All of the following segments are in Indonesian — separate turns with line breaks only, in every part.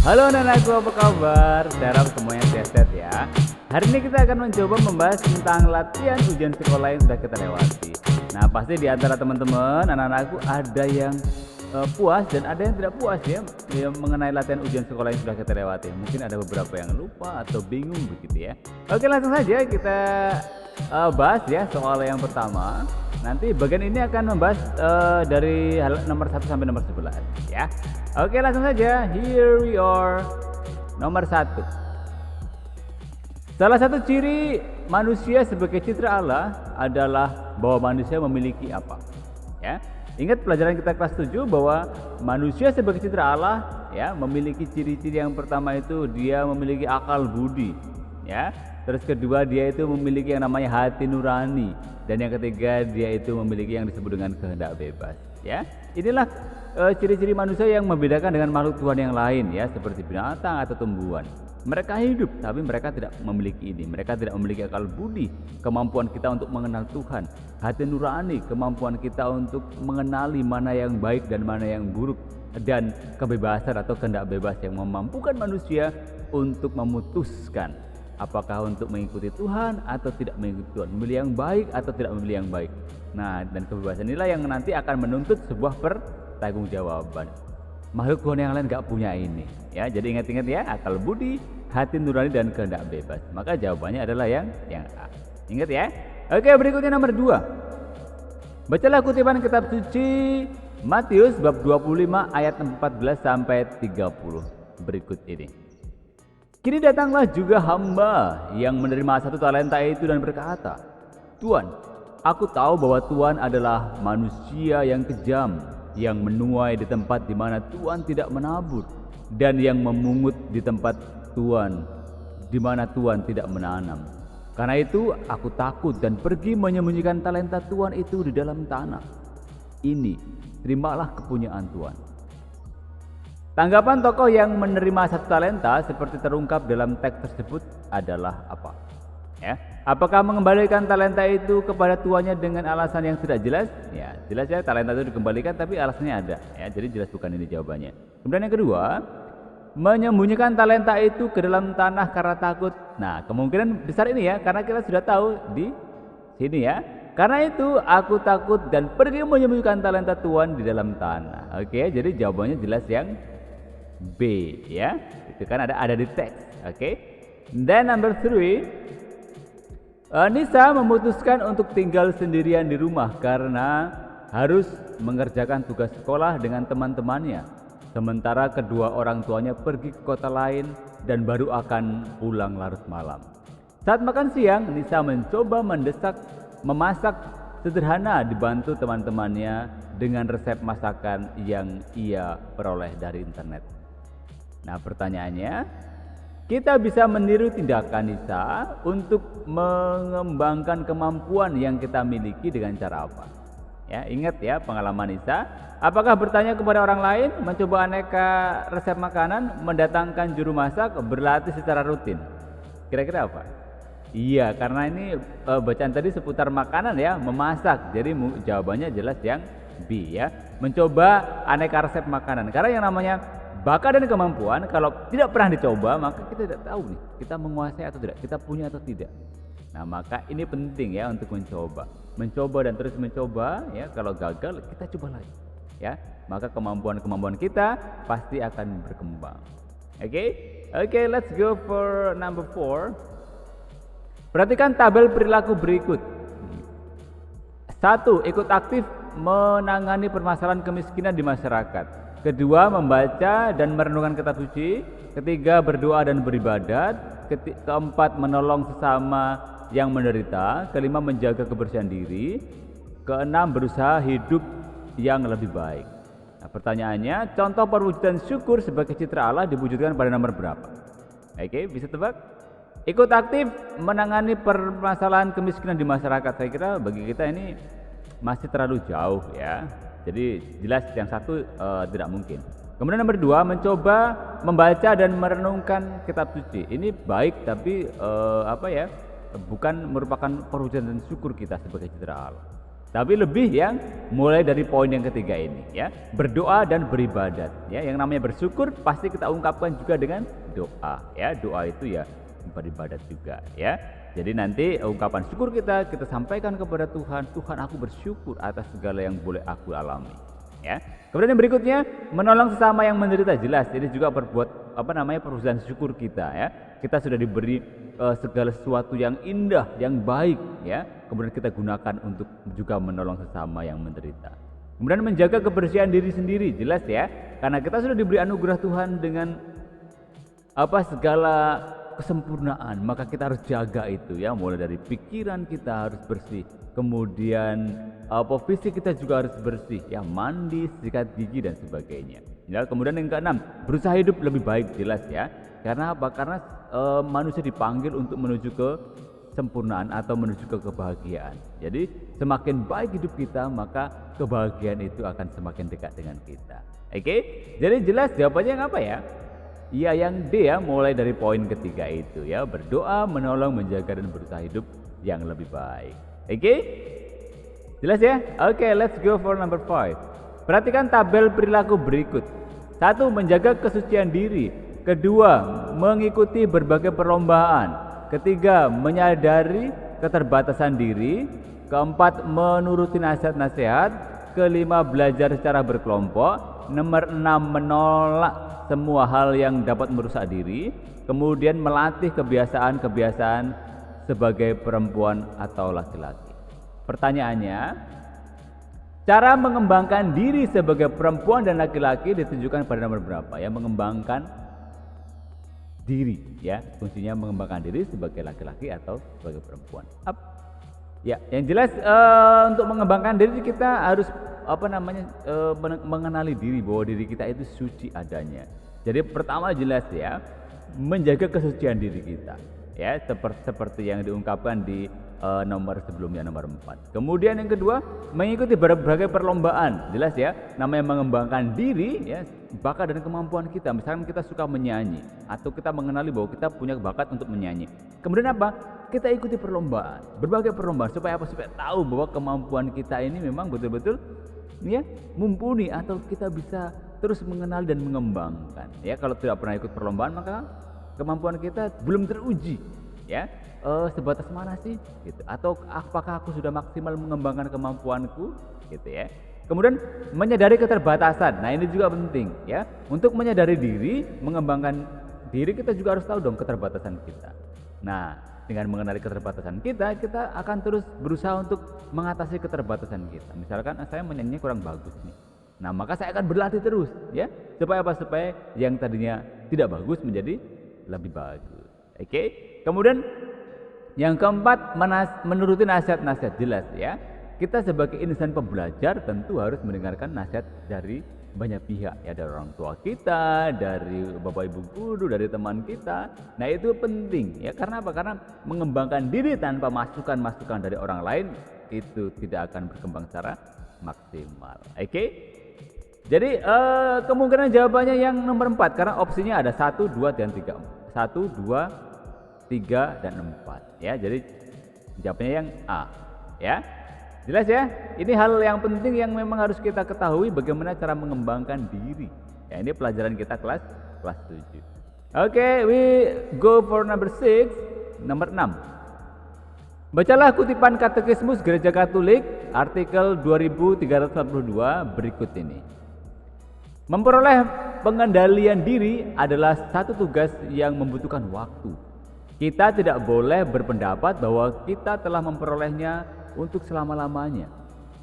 Halo anak-anakku, apa kabar? Saya harap semuanya sehat ya. Hari ini kita akan mencoba membahas tentang latihan ujian sekolah yang sudah kita lewati. Nah, pasti di antara teman-teman, anak-anakku ada yang puas dan ada yang tidak puas ya, mengenai latihan ujian sekolah yang sudah kita lewati. Mungkin ada beberapa yang lupa atau bingung begitu ya. Oke, langsung saja kita bahas ya soal yang pertama. Nanti bagian ini akan membahas dari nomor 1 sampai nomor 11 ya. Oke, langsung saja. Here we are. Nomor 1. Salah satu ciri manusia sebagai citra Allah adalah bahwa manusia memiliki apa? Ya. Ingat pelajaran kita kelas 7 bahwa manusia sebagai citra Allah ya memiliki ciri-ciri. Yang pertama itu dia memiliki akal budi ya. Terus kedua dia itu memiliki yang namanya hati nurani, dan yang ketiga dia itu memiliki yang disebut dengan kehendak bebas ya. Inilah ciri-ciri manusia yang membedakan dengan makhluk Tuhan yang lain ya, seperti binatang atau tumbuhan. Mereka hidup tapi mereka tidak memiliki ini. Mereka tidak memiliki akal budi, kemampuan kita untuk mengenal Tuhan. Hati nurani, kemampuan kita untuk mengenali mana yang baik dan mana yang buruk. Dan kebebasan atau kehendak bebas yang memampukan manusia untuk memutuskan apakah untuk mengikuti Tuhan atau tidak mengikuti Tuhan, memilih yang baik atau tidak memilih yang baik. Nah, dan kebebasan inilah yang nanti akan menuntut sebuah pertanggungjawaban. Makhluk Tuhan yang lain gak punya ini ya. Jadi ingat-ingat ya, akal budi, hati nurani, dan kehendak bebas. Maka jawabannya adalah yang A. Ingat ya. Oke, berikutnya nomor 2. Bacalah kutipan kitab suci Matius bab 25 ayat 14 sampai 30 berikut ini. Kini datanglah juga hamba yang menerima 1 talenta itu dan berkata, Tuan, aku tahu bahwa Tuhan adalah manusia yang kejam, yang menuai di tempat di mana Tuhan tidak menabur, dan yang memungut di tempat Tuhan di mana Tuhan tidak menanam. Karena itu aku takut dan pergi menyembunyikan talenta Tuhan itu di dalam tanah. Ini, terimalah kepunyaan Tuhan. Tanggapan tokoh yang menerima 1 talenta seperti terungkap dalam teks tersebut adalah apa? Ya, apakah mengembalikan talenta itu kepada tuannya dengan alasan yang tidak jelas? Ya, jelas ya, talenta itu dikembalikan tapi alasannya ada. Ya, jadi jelas bukan ini jawabannya. Kemudian yang kedua, menyembunyikan talenta itu ke dalam tanah karena takut. Nah, kemungkinan besar ini ya, karena kita sudah tahu di sini ya. Karena itu aku takut dan pergi menyembunyikan talenta Tuhan di dalam tanah. Oke, jadi jawabannya jelas yang B ya. Itu kan ada di teks. Oke. Dan number 3, Nisa memutuskan untuk tinggal sendirian di rumah karena harus mengerjakan tugas sekolah dengan teman-temannya. Sementara kedua orang tuanya pergi ke kota lain dan baru akan pulang larut malam. Saat makan siang, Nisa mencoba memasak sederhana dibantu teman-temannya dengan resep masakan yang ia peroleh dari internet. Nah, pertanyaannya, kita bisa meniru tindakan Nisa untuk mengembangkan kemampuan yang kita miliki dengan cara apa? Ya, ingat ya pengalaman Nisa. Apakah bertanya kepada orang lain, mencoba aneka resep makanan, mendatangkan juru masak, berlatih secara rutin? Kira-kira apa? Iya, karena ini bacaan tadi seputar makanan ya, memasak. Jadi jawabannya jelas yang B ya. Mencoba aneka resep makanan. Karena yang namanya bakat dan kemampuan kalau tidak pernah dicoba, maka kita tidak tahu nih, kita menguasai atau tidak, kita punya atau tidak. Nah, maka ini penting ya untuk mencoba dan terus mencoba ya. Kalau gagal kita coba lagi ya, maka kemampuan kita pasti akan berkembang. Oke, let's go for number 4. Perhatikan tabel perilaku berikut. 1. Ikut aktif menangani permasalahan kemiskinan di masyarakat. Kedua, membaca dan merenungkan kitab suci. Ketiga, berdoa dan beribadat. Keempat, menolong sesama yang menderita. Kelima, menjaga kebersihan diri. Keenam, berusaha hidup yang lebih baik. Nah, pertanyaannya, contoh perwujudan syukur sebagai citra Allah diwujudkan pada nomor berapa? Oke, bisa tebak? Ikut aktif menangani permasalahan kemiskinan di masyarakat. Saya kira bagi kita ini masih terlalu jauh ya. Jadi jelas yang 1 tidak mungkin. Kemudian nomor 2, mencoba membaca dan merenungkan kitab suci. Ini baik tapi bukan merupakan perwujudan syukur kita sebagai citra Allah. Tapi lebih yang mulai dari poin yang ketiga ini ya, berdoa dan beribadat ya. Yang namanya bersyukur pasti kita ungkapkan juga dengan doa ya. Doa itu ya beribadat juga ya. Jadi nanti ungkapan syukur kita sampaikan kepada Tuhan. Tuhan, aku bersyukur atas segala yang boleh aku alami ya. Kemudian yang berikutnya, menolong sesama yang menderita. Jelas ini juga berbuat perusahaan syukur kita ya. Kita sudah diberi segala sesuatu yang indah, yang baik ya. Kemudian kita gunakan untuk juga menolong sesama yang menderita. Kemudian menjaga kebersihan diri sendiri, jelas ya. Karena kita sudah diberi anugerah Tuhan dengan segala kesempurnaan, maka kita harus jaga itu ya. Mulai dari pikiran kita harus bersih, kemudian fisik kita juga harus bersih ya, mandi, sikat gigi dan sebagainya ya. Kemudian yang keenam, berusaha hidup lebih baik, jelas ya. Karena apa? Karena manusia dipanggil untuk menuju ke sempurnaan atau menuju ke kebahagiaan. Jadi semakin baik hidup kita, maka kebahagiaan itu akan semakin dekat dengan kita. Oke? Jadi jelas jawabannya yang apa ya? Iya, yang D ya, mulai dari poin ketiga itu ya, berdoa, menolong, menjaga dan berusaha hidup yang lebih baik. Oke? Jelas ya? Oke, let's go for number 5. Perhatikan tabel perilaku berikut. 1. Menjaga kesucian diri. 2. Mengikuti berbagai perlombaan. 3. Menyadari keterbatasan diri. 4. Menuruti nasihat-nasihat. 5. Belajar secara berkelompok. Nomor 6. Menolak semua hal yang dapat merusak diri. Kemudian melatih kebiasaan-kebiasaan sebagai perempuan atau laki-laki. Pertanyaannya, cara mengembangkan diri sebagai perempuan dan laki-laki ditunjukkan pada nomor berapa ya? Mengembangkan diri ya, fungsinya mengembangkan diri sebagai laki-laki atau sebagai perempuan. Ya, yang jelas untuk mengembangkan diri kita harus mengenali diri bahwa diri kita itu suci adanya. Jadi pertama jelas ya, menjaga kesucian diri kita ya, seperti yang diungkapkan di nomor sebelumnya, nomor 4. Kemudian yang kedua, mengikuti berbagai perlombaan. Jelas ya, namanya mengembangkan diri ya, bakat dan kemampuan kita. Misalkan kita suka menyanyi atau kita mengenali bahwa kita punya bakat untuk menyanyi. Kemudian apa? Kita ikuti perlombaan, berbagai perlombaan supaya apa? Supaya tahu bahwa kemampuan kita ini memang betul-betul ya mumpuni, atau kita bisa terus mengenal dan mengembangkan. Ya, kalau tidak pernah ikut perlombaan maka kemampuan kita belum teruji. Ya, sebatas mana sih? Gitu. Atau apakah aku sudah maksimal mengembangkan kemampuanku? Gitu ya. Kemudian menyadari keterbatasan. Nah, ini juga penting ya. Untuk menyadari diri, mengembangkan diri, kita juga harus tahu dong keterbatasan kita. Nah, dengan mengenali keterbatasan kita akan terus berusaha untuk mengatasi keterbatasan kita. Misalkan saya menyanyi kurang bagus nih. Nah, maka saya akan berlatih terus ya. Supaya apa? Supaya yang tadinya tidak bagus menjadi lebih bagus. Oke. Kemudian yang keempat, menuruti nasihat-nasihat. Jelas ya. Kita sebagai insan pembelajar tentu harus mendengarkan nasihat dari banyak pihak ya, dari orang tua kita, dari bapak ibu guru, dari teman kita. Nah, itu penting ya. Karena apa? Karena mengembangkan diri tanpa masukan-masukan dari orang lain itu tidak akan berkembang secara maksimal. Oke? Jadi kemungkinan jawabannya yang nomor 4, karena opsinya ada 1, 2 dan 3. 1, 2, 3 dan 4 ya. Jadi jawabannya yang A ya. Jelas ya? Ini hal yang penting yang memang harus kita ketahui, bagaimana cara mengembangkan diri. Ya, ini pelajaran kita kelas 7. Oke, we go for number 6, nomor 6. Bacalah kutipan Katekismus Gereja Katolik artikel 2342 berikut ini. Memperoleh pengendalian diri adalah satu tugas yang membutuhkan waktu. Kita tidak boleh berpendapat bahwa kita telah memperolehnya untuk selama-lamanya.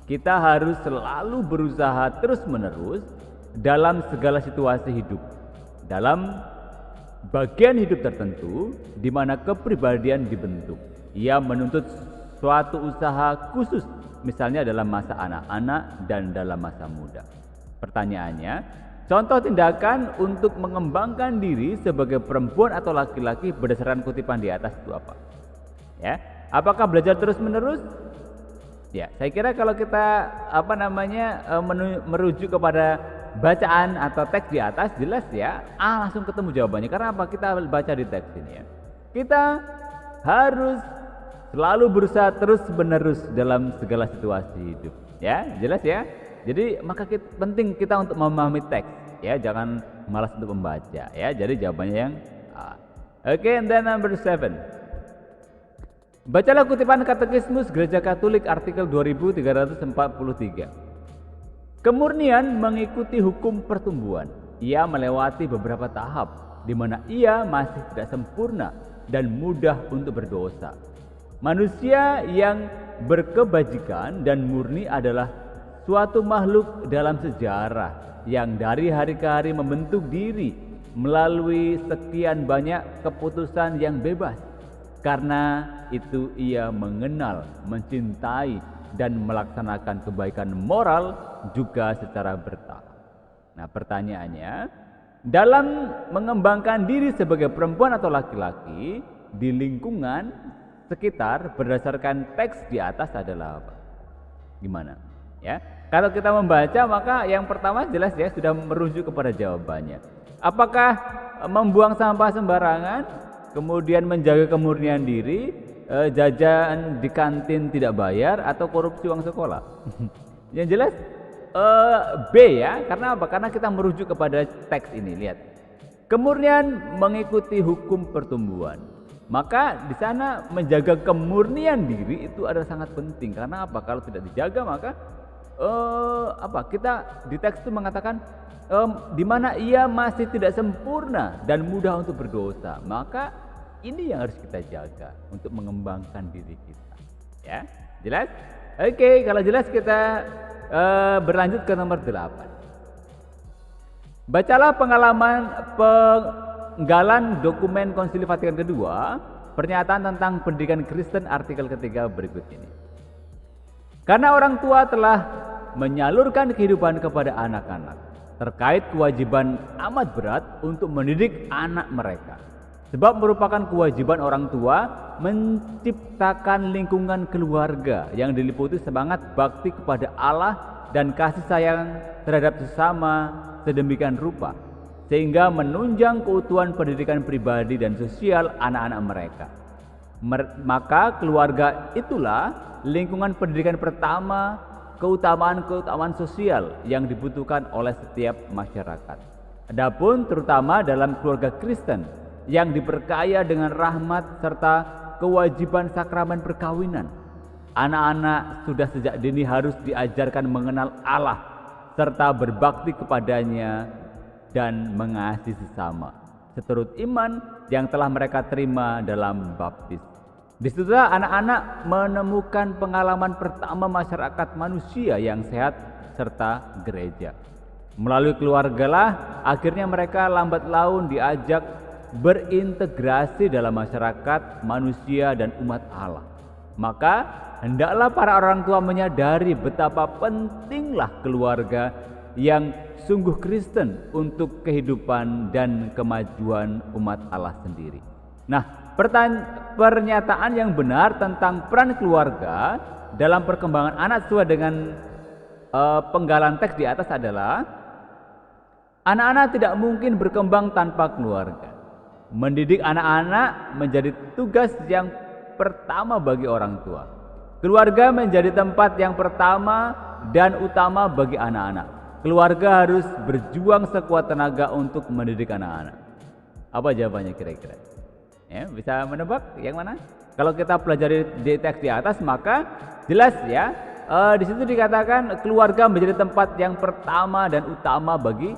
Kita harus selalu berusaha terus-menerus dalam segala situasi hidup. Dalam bagian hidup tertentu di mana kepribadian dibentuk, ia menuntut suatu usaha khusus, misalnya dalam masa anak-anak dan dalam masa muda. Pertanyaannya, contoh tindakan untuk mengembangkan diri sebagai perempuan atau laki-laki berdasarkan kutipan di atas itu apa? Ya, apakah belajar terus-menerus? Ya, saya kira kalau kita merujuk kepada bacaan atau teks di atas, jelas ya, langsung ketemu jawabannya. Karena apa? Kita baca di teks ini ya. Kita harus selalu berusaha terus-menerus dalam segala situasi hidup. Ya, jelas ya. Jadi maka penting kita untuk memahami teks, ya, jangan malas untuk membaca, ya. Jadi jawabannya yang A. Oke, and then number 7. Bacalah kutipan Katekismus Gereja Katolik artikel 2343. Kemurnian mengikuti hukum pertumbuhan. Ia melewati beberapa tahap di mana ia masih tidak sempurna dan mudah untuk berdosa. Manusia yang berkebajikan dan murni adalah suatu makhluk dalam sejarah yang dari hari ke hari membentuk diri melalui sekian banyak keputusan yang bebas. Karena itu ia mengenal, mencintai, dan melaksanakan kebaikan moral juga secara bertahap. Nah, pertanyaannya, dalam mengembangkan diri sebagai perempuan atau laki-laki di lingkungan sekitar berdasarkan teks di atas adalah apa? Gimana? Ya, kalau kita membaca maka yang pertama jelas ya sudah merujuk kepada jawabannya. Apakah membuang sampah sembarangan, kemudian menjaga kemurnian diri, jajan di kantin tidak bayar, atau korupsi uang sekolah? Yang jelas B ya, karena apa? Karena kita merujuk kepada teks ini. Lihat, kemurnian mengikuti hukum pertumbuhan. Maka di sana menjaga kemurnian diri itu adalah sangat penting. Karena apa? Kalau tidak dijaga maka kita di teks itu mengatakan di mana ia masih tidak sempurna dan mudah untuk berdosa. Maka ini yang harus kita jaga untuk mengembangkan diri kita. Ya, jelas? Oke, kalau jelas kita berlanjut ke nomor 8. Bacalah penggalan dokumen Konsili Vatikan II, pernyataan tentang pendidikan Kristen artikel ketiga berikut ini. Karena orang tua telah menyalurkan kehidupan kepada anak-anak, terkait kewajiban amat berat untuk mendidik anak mereka. Sebab merupakan kewajiban orang tua menciptakan lingkungan keluarga yang diliputi semangat bakti kepada Allah dan kasih sayang terhadap sesama sedemikian rupa, sehingga menunjang keutuhan pendidikan pribadi dan sosial anak-anak mereka. Maka keluarga itulah lingkungan pendidikan pertama, keutamaan-keutamaan sosial yang dibutuhkan oleh setiap masyarakat. Adapun terutama dalam keluarga Kristen yang diperkaya dengan rahmat serta kewajiban sakramen perkawinan, anak-anak sudah sejak dini harus diajarkan mengenal Allah serta berbakti kepadanya dan mengasihi sesama seturut iman yang telah mereka terima dalam baptis. Disitulah anak-anak menemukan pengalaman pertama masyarakat manusia yang sehat serta gereja. Melalui keluargalah akhirnya mereka lambat laun diajak berintegrasi dalam masyarakat manusia dan umat Allah. Maka hendaklah para orang tua menyadari betapa pentinglah keluarga yang sungguh Kristen untuk kehidupan dan kemajuan umat Allah sendiri. Nah, pernyataan yang benar tentang peran keluarga dalam perkembangan anak sesuai dengan penggalan teks di atas adalah anak-anak tidak mungkin berkembang tanpa keluarga. Mendidik anak-anak menjadi tugas yang pertama bagi orang tua. Keluarga menjadi tempat yang pertama dan utama bagi anak-anak. Keluarga harus berjuang sekuat tenaga untuk mendidik anak-anak. Apa jawabannya kira-kira? Ya, bisa menebak yang mana? Kalau kita pelajari di teks di atas maka jelas ya, di situ dikatakan keluarga menjadi tempat yang pertama dan utama bagi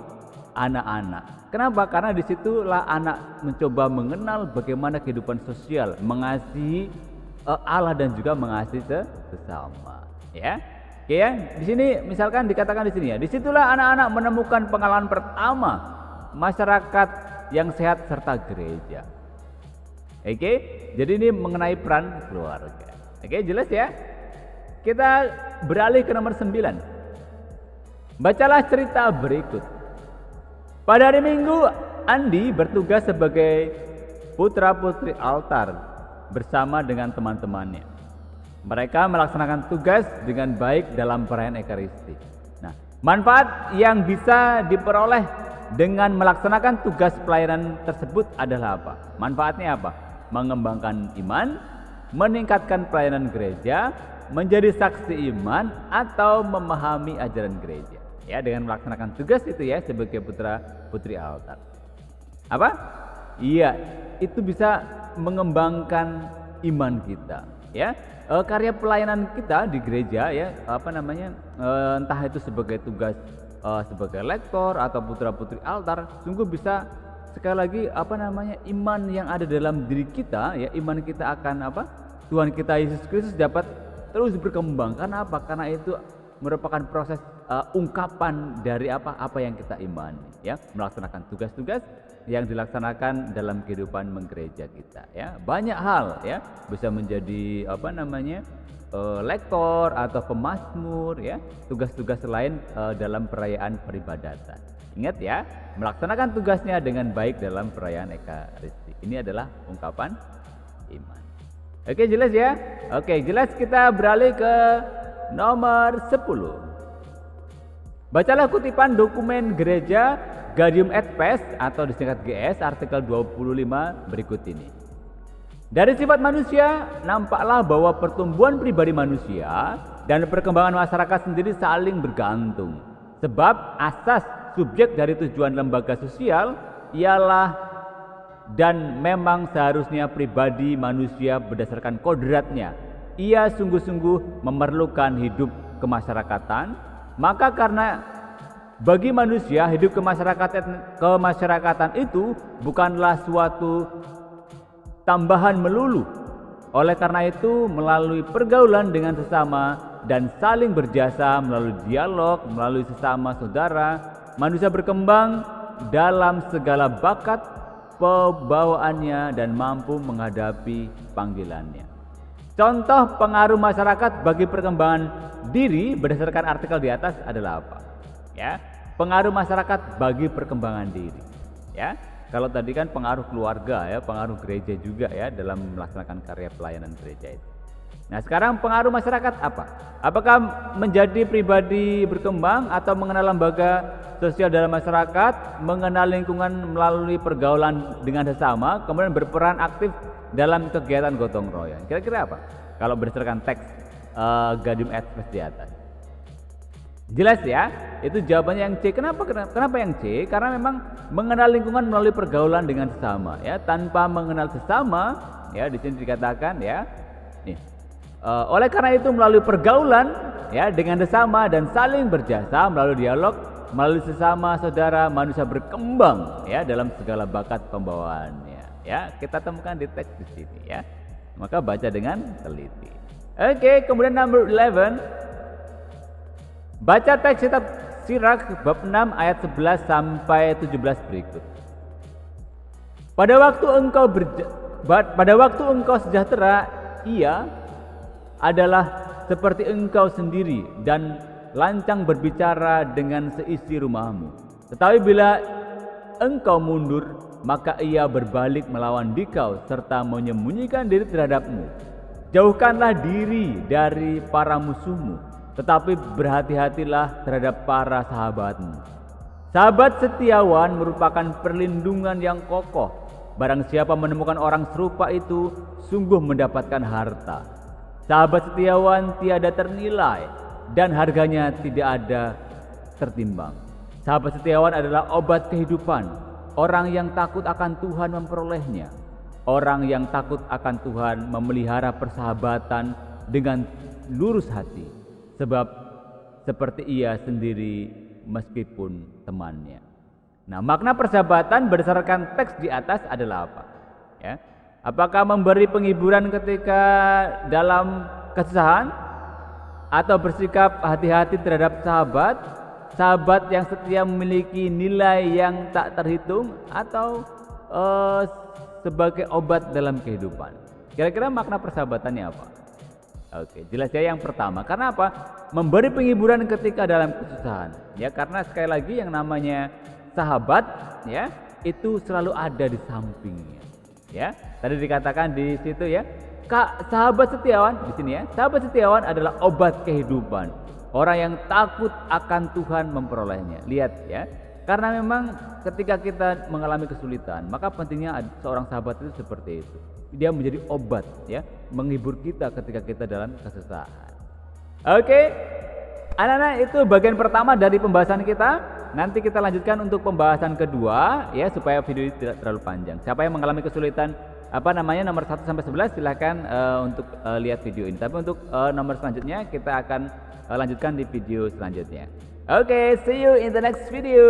anak-anak. Kenapa? Karena disitulah anak mencoba mengenal bagaimana kehidupan sosial, mengasihi Allah dan juga mengasihi sesama. Ya, oke ya. Di sini misalkan dikatakan di sini ya, disitulah anak-anak menemukan pengalaman pertama masyarakat yang sehat serta gereja. Oke, jadi ini mengenai peran keluarga. Oke, jelas ya. Kita beralih ke nomor 9. Bacalah cerita berikut. Pada hari Minggu, Andi bertugas sebagai putra-putri altar bersama dengan teman-temannya. Mereka melaksanakan tugas dengan baik dalam perayaan Ekaristi. Nah, manfaat yang bisa diperoleh dengan melaksanakan tugas pelayanan tersebut adalah apa? Manfaatnya apa? Mengembangkan iman, meningkatkan pelayanan gereja, menjadi saksi iman, atau memahami ajaran gereja. Ya, dengan melaksanakan tugas itu ya sebagai putra putri altar. Apa? Iya, itu bisa mengembangkan iman kita. Ya, karya pelayanan kita di gereja ya, entah itu sebagai tugas sebagai lektor atau putra putri altar, sungguh bisa sekali lagi iman yang ada dalam diri kita ya, iman kita akan Tuhan kita Yesus Kristus dapat terus berkembang. Karena apa? Karena itu merupakan proses ungkapan dari apa yang kita imani ya, melaksanakan tugas-tugas yang dilaksanakan dalam kehidupan menggereja kita ya. Banyak hal ya, bisa menjadi lektor atau pemazmur ya, tugas-tugas lain dalam perayaan peribadatan. Ingat ya, melaksanakan tugasnya dengan baik dalam perayaan Ekaristi. Ini adalah ungkapan iman. Oke, jelas ya? Oke, jelas. Kita beralih ke nomor 10. Bacalah kutipan dokumen gereja Gaudium et Spes atau disingkat GS artikel 25 berikut ini. Dari sifat manusia, nampaklah bahwa pertumbuhan pribadi manusia dan perkembangan masyarakat sendiri saling bergantung. Sebab asas subjek dari tujuan lembaga sosial ialah dan memang seharusnya pribadi manusia berdasarkan kodratnya. Ia sungguh-sungguh memerlukan hidup kemasyarakatan. Maka karena bagi manusia hidup kemasyarakatan itu bukanlah suatu tambahan melulu. Oleh karena itu melalui pergaulan dengan sesama dan saling berjasa melalui dialog, melalui sesama saudara, manusia berkembang dalam segala bakat pembawaannya dan mampu menghadapi panggilannya. Contoh pengaruh masyarakat bagi perkembangan diri berdasarkan artikel di atas adalah apa? Ya, pengaruh masyarakat bagi perkembangan diri. Ya, kalau tadi kan pengaruh keluarga ya, pengaruh gereja juga ya dalam melaksanakan karya pelayanan gereja itu. Nah, sekarang pengaruh masyarakat apa? Apakah menjadi pribadi berkembang atau mengenal lembaga sosial dalam masyarakat, mengenal lingkungan melalui pergaulan dengan sesama, kemudian berperan aktif dalam kegiatan gotong royong. Kira-kira apa? Kalau berdasarkan teks Gaudium et Spes di atas. Jelas ya? Itu jawabannya yang C. Kenapa yang C? Karena memang mengenal lingkungan melalui pergaulan dengan sesama ya. Tanpa mengenal sesama ya, di sini dikatakan ya. Nih. Oleh karena itu melalui pergaulan ya dengan sesama dan saling berjasa melalui dialog, melalui sesama saudara, manusia berkembang ya dalam segala bakat pembawaannya. Ya, kita temukan di teks di sini ya. Maka baca dengan teliti. Oke, kemudian nomor 11. Baca teks kitab Sirak bab 6 ayat 11 sampai 17 berikut. Pada waktu engkau sejahtera, ia adalah seperti engkau sendiri dan lancang berbicara dengan seisi rumahmu. Tetapi bila engkau mundur, maka ia berbalik melawan dikau serta menyembunyikan diri terhadapmu. Jauhkanlah diri dari para musuhmu, tetapi berhati-hatilah terhadap para sahabatmu. Sahabat setiawan merupakan perlindungan yang kokoh. Barang siapa menemukan orang serupa itu, sungguh mendapatkan harta. Sahabat setiawan tiada ternilai dan harganya tidak ada tertimbang. Sahabat setiawan adalah obat kehidupan. Orang yang takut akan Tuhan memperolehnya. Orang yang takut akan Tuhan memelihara persahabatan dengan lurus hati, sebab seperti ia sendiri meskipun temannya. Nah, makna persahabatan berdasarkan teks di atas adalah apa? Ya. Apakah memberi penghiburan ketika dalam kesusahan atau bersikap hati-hati terhadap sahabat? Sahabat yang setia memiliki nilai yang tak terhitung atau sebagai obat dalam kehidupan. Kira-kira makna persahabatannya apa? Oke, jelas ya yang pertama. Karena apa? Memberi penghiburan ketika dalam kesusahan. Ya, karena sekali lagi yang namanya sahabat ya, itu selalu ada di sampingnya. Ya, tadi dikatakan di situ ya, sahabat setiawan di sini ya. Sahabat setiawan adalah obat kehidupan. Orang yang takut akan Tuhan memperolehnya. Lihat ya, karena memang ketika kita mengalami kesulitan, maka pentingnya seorang sahabat itu seperti itu. dia menjadi obat ya, menghibur kita ketika kita dalam kesusahan. Oke, anak-anak, itu bagian pertama dari pembahasan kita. Nanti kita lanjutkan untuk pembahasan kedua ya, supaya video ini tidak terlalu panjang. Siapa yang mengalami kesulitan nomor 1 sampai 11 silahkan untuk lihat video ini. Tapi untuk nomor selanjutnya kita akan lanjutkan di video selanjutnya. Oke, see you in the next video.